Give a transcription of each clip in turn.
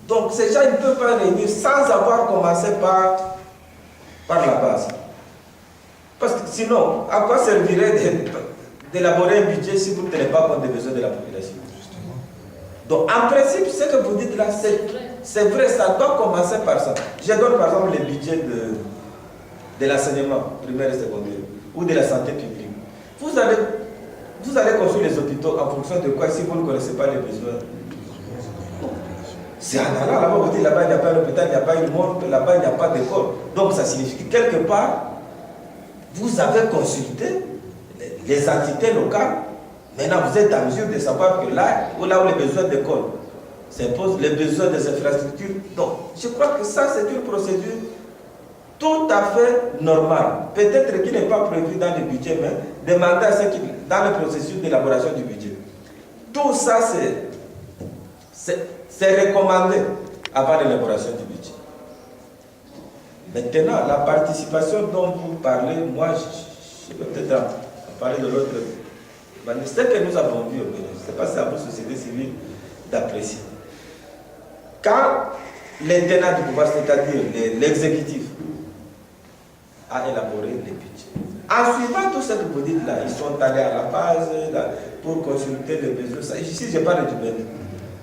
Donc ces gens ne peuvent pas réunir sans avoir commencé par la base. Parce que sinon, à quoi servirait d'élaborer un budget si vous ne tenez pas compte des besoins de la population? Donc en principe, ce que vous dites là, c'est vrai, ça doit commencer par ça. Je donne par exemple les budgets de l'enseignement primaire et secondaire ou de la santé publique. Vous allez construire les hôpitaux en fonction de quoi si vous ne connaissez pas les besoins? C'est en allant là-bas, vous dites là-bas il n'y a pas d'hôpital, il n'y a pas une morgue, là-bas il n'y a pas d'école. Donc ça signifie que quelque part, vous avez consulté les entités locales. Maintenant vous êtes en mesure de savoir que là où les besoins d'école s'imposent, les besoins des infrastructures. Donc je crois que ça c'est une procédure tout à fait normale. Peut-être qui n'est pas prévu dans le budget, mais demander à ceux qui, dans le processus d'élaboration du budget. Tout ça c'est recommandé avant l'élaboration du budget. Maintenant, la participation dont vous parlez, moi, je vais peut-être en parler de l'autre. Ce que nous avons vu au Bénin, je ne sais pas si c'est à vous, société civile, d'apprécier. Quand les tenants du pouvoir, c'est-à-dire l'exécutif, a élaboré les budgets. En suivant tout ce que vous dites là, ils sont allés à la base là, pour consulter les besoins. Ici, je parle du Bénin.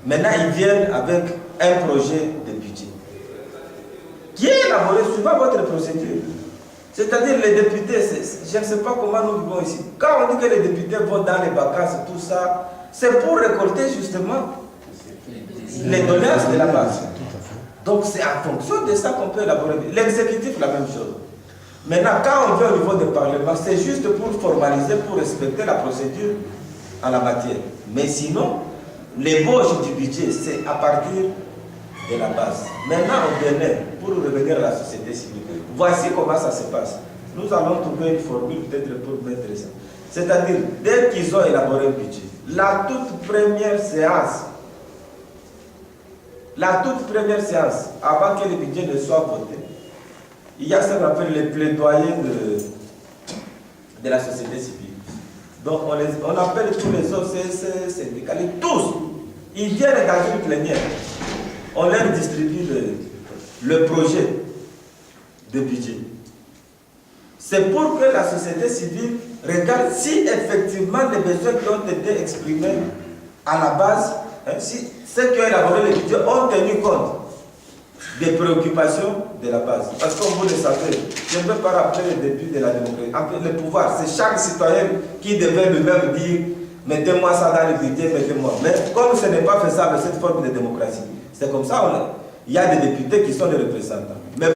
Maintenant, ils viennent avec un projet de budget qui est élaboré suivant votre procédure. C'est-à-dire les députés, je ne sais pas comment nous vivons ici. Quand on dit que les députés vont dans les vacances, tout ça, c'est pour récolter justement les doléances de la base. Donc c'est en fonction de ça qu'on peut élaborer. L'exécutif, la même chose. Maintenant, quand on vient au niveau du Parlement, c'est juste pour formaliser, pour respecter la procédure en la matière. Mais sinon, l'ébauche du budget, c'est à partir de la base. Maintenant, au Bénin, pour revenir à la société civile, voici comment ça se passe. Nous allons trouver une formule peut-être pour mettre ça. C'est-à-dire, dès qu'ils ont élaboré un budget, la toute première séance, avant que le budget ne soit voté, il y a ce qu'on appelle les plaidoyers de la société civile. Donc on appelle tous les OCS, syndicalistes, tous. Ils viennent dans une plénière. On leur distribue le projet de budget. C'est pour que la société civile regarde si effectivement les besoins qui ont été exprimés à la base, si ceux qui ont élaboré le budget ont tenu compte des préoccupations de la base. Parce que comme vous le savez, je ne peux pas rappeler le début de la démocratie. Le pouvoir, c'est chaque citoyen qui devait lui-même dire mettez-moi ça dans le budget, mettez-moi. Mais comme ce n'est pas faisable cette forme de démocratie, c'est comme ça, il y a des députés qui sont les représentants. Mais